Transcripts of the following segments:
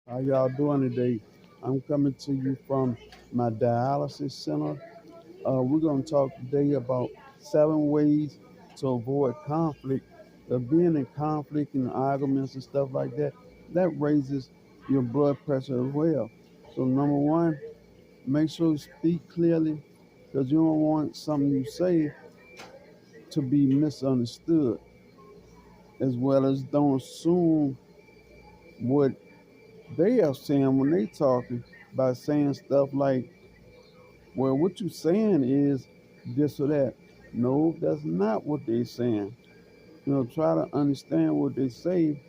How y'all doing today? I'm coming to you from my dialysis center. We're going to talk today about 7 ways to avoid conflict. Being in conflict and arguments and stuff like that, that raises your blood pressure as well. So, number one, make sure you speak clearly because you don't want something you say to be misunderstood, as well as don't assume what they are saying when they talking by saying stuff like, well, what you saying is this or that. No, that's not what they saying. Try to understand what they say.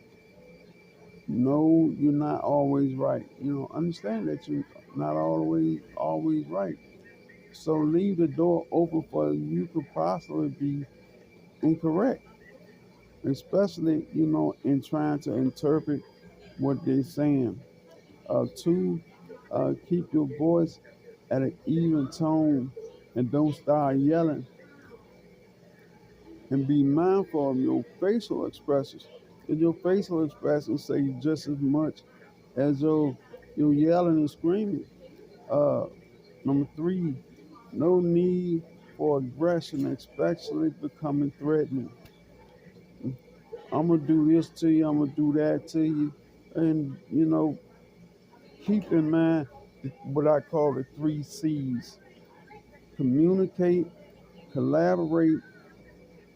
No, you're not always right. Understand that you're not always right. So leave the door open for you could possibly be incorrect, especially in trying to interpret what they're saying. Two, keep your voice at an even tone and don't start yelling, and be mindful of your facial expressions. And your facial expressions say just as much as your yelling and screaming. Uh, Number three, no need for aggression, especially becoming threatening. I'm gonna do this to you. I'm gonna do that to you, and keep in mind what I call the 3 C's: communicate, collaborate,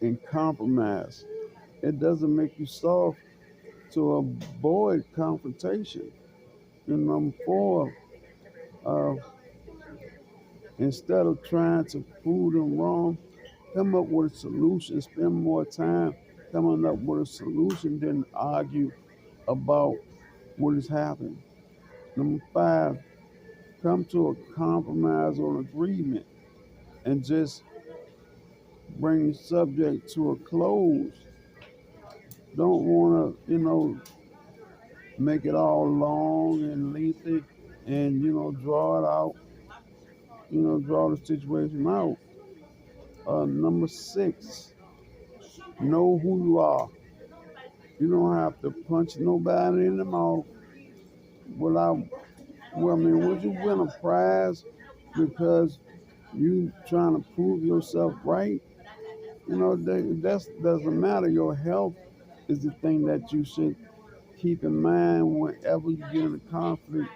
and compromise. It doesn't make you soft to avoid confrontation. And number four, uh, instead of trying to prove them wrong, come up with a solution. Spend more time coming up with a solution than argue about what is happening. Number five, come to a compromise or an agreement and just bring the subject to a close. Don't want to, make it all long and lengthy and, draw it out, draw the situation out. Number six, know who you are. You don't have to punch nobody in the mouth without, well, I mean, would you win a prize because you trying to prove yourself right? That doesn't matter. Your health is the thing that you should keep in mind whenever you get in a conflict.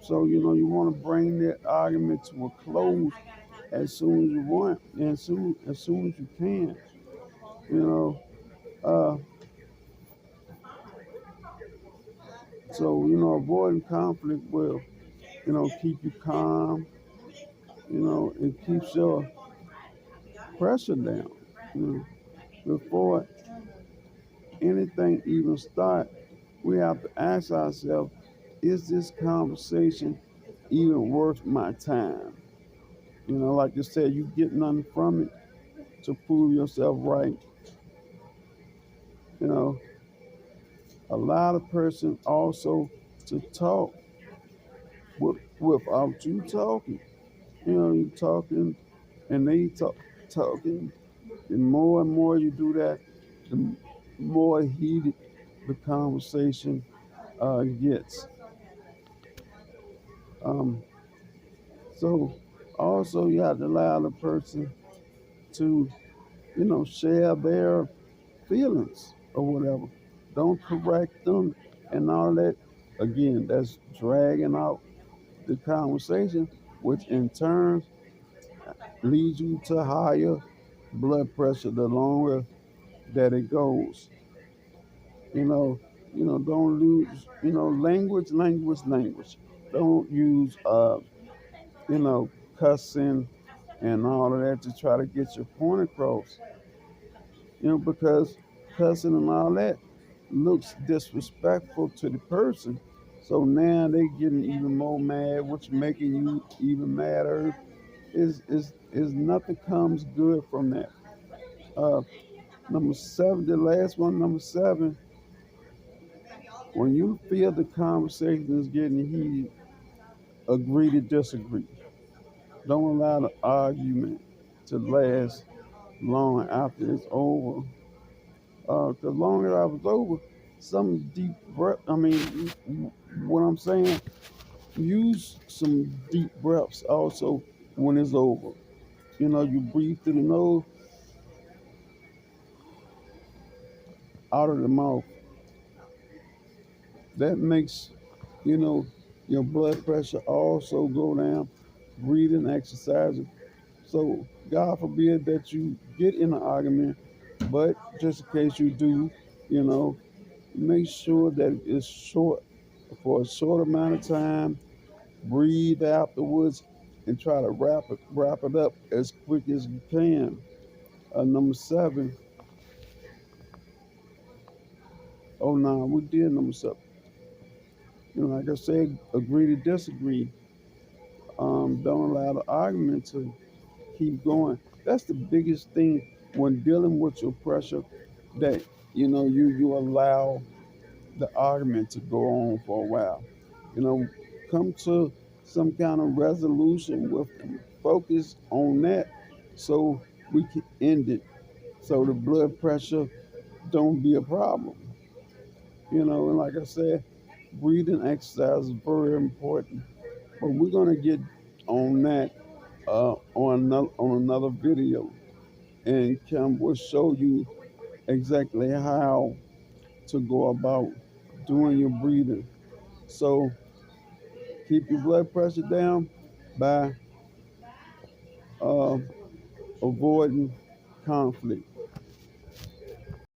So, you want to bring that argument to a close as soon as you want and as soon as you can. You know, uh, avoiding conflict will, keep you calm. It keeps your pressure down. You Before anything even start, we have to ask ourselves, is this conversation even worth my time? Like you said, you get nothing from it to prove yourself right. You know, Allow the person also to talk without you talking. You talking and they talking. And more you do that, the more heated the conversation gets. Um, so also you have to allow the person to, share their feelings or whatever. Don't correct them and all that. Again, that's dragging out the conversation, which in turn leads you to higher blood pressure the longer that it goes. You know, don't lose, language. Don't use, you know, cussing and all of that to try to get your point across. Because cussing and all that looks disrespectful to the person. So now they getting even more mad, which making you even madder. Is nothing comes good from that. Uh, Number seven, the last one, number seven, when you feel the conversation is getting heated, agree to disagree. Don't allow the argument to last long after it's over. Because long as I was over, some deep breath. I mean, what I'm saying, use some deep breaths also when it's over. You breathe through the nose, out of the mouth. That makes, you know, your blood pressure also go down. Breathing exercises. So God forbid that you get in an argument, but just in case you do, you know, make sure that it's short for a short amount of time. Breathe afterwards and try to wrap it up as quick as you can. Number seven. Oh no, we did number seven. Like I said, agree to disagree. Don't allow the argument to keep going. That's the biggest thing when dealing with your pressure. That you allow the argument to go on for a while. You know, come to some kind of resolution with them. Focus on that so we can end it. So the blood pressure don't be a problem. And like I said, breathing exercise is very important. But we're gonna get on that on another video, and Kim will show you exactly how to go about doing your breathing. So keep your blood pressure down by uh, avoiding conflict.